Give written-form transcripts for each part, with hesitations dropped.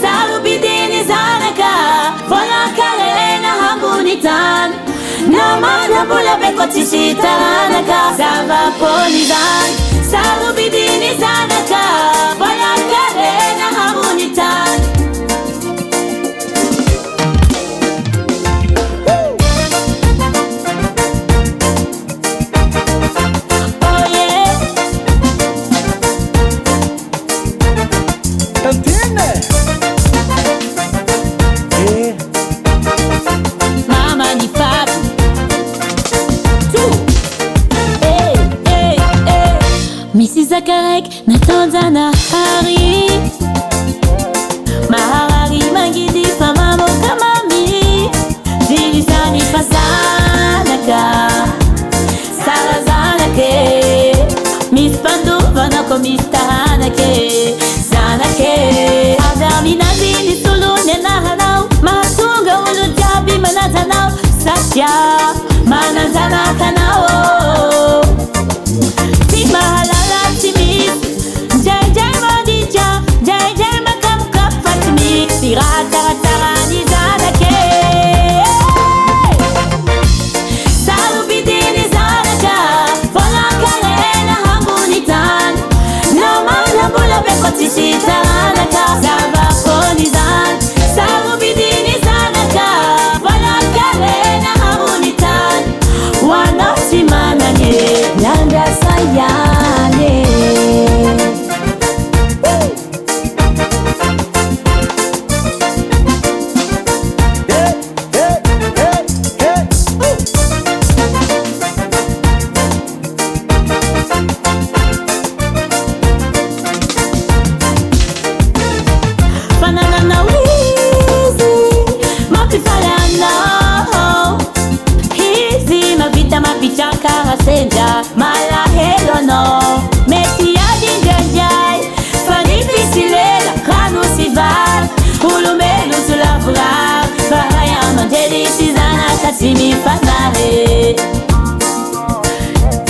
Salubidini zanaka, vola karena hambunitan. Namana bula bekoti taranaka, sava polizan. Salubidini zanaka, vola karena hambunitan. Oh yeah. ¿Entiendes? Mama ni Fabi tu. Mrs. Zakarek natonda na hari mahari mangidi famamo kamami zilisani fasanaka sarazanake Miss Pandu vanako mistahanake zanake adami nazini sulu nenahanau matunga ulu jabi manazanau satya manazana kanao mahalala timis jai jai madija jai jai makam kafatmi sirata tarani zanake salubidini zanaka vola karena hambunitan namana bula bekoti taranaka sava polizan salubidini zanaka vola karena hambunitan wanasimamanye nyanda sayane fanana na wizi mapifalana hizi mavita mapichaka hasenja mala helono meti ya dingenjai fanifisilela kanu sivar kulumelu sulavrar bahaya mandeli sizana kasimi fanare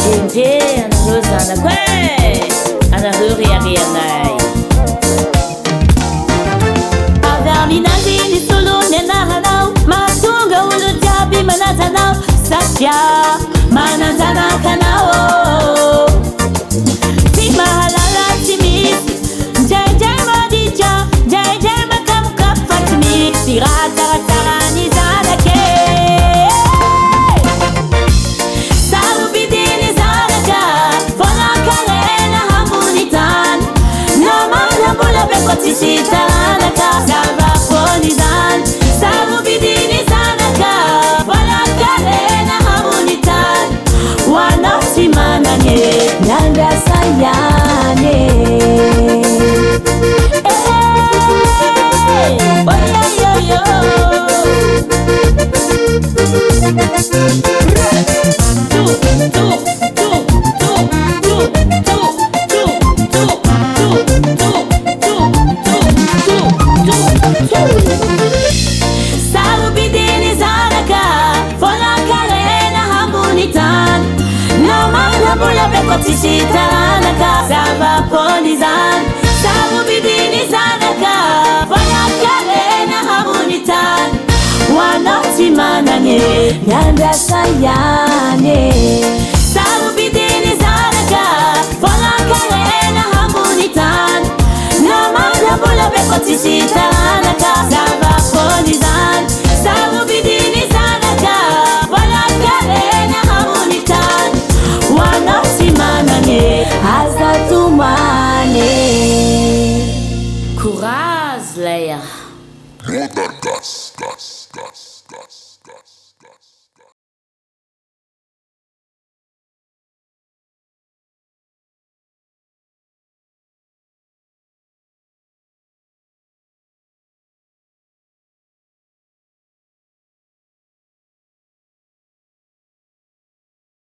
jenje anarozana kwe anaruri arianai averminazini sulu nenahanau matunga ulu jabi manazanau satya manazana kanao mahalala timis jai jai madija jai jai makam kafatmi sirata tarani zanake salubidini zanaka vola karena hambunitan namana bula bekoti taranaka sava polizan salubidini zanaka vola karena hambunitan wanasimamanye nyanda sayane oyoyoyo salubidini zanaka vola karena hambunitan namana bula bekoti taranaka sava polizan salubidini zanaka vola karena hambunitan wanasimamanye nyanda sayane salubidini zanaka vola karena hambunitan namana bula bekoti taranaka sava polizan salubidini zanaka vola karena hambunitan wanasimamanye azatumane courage Leia. Mudargas.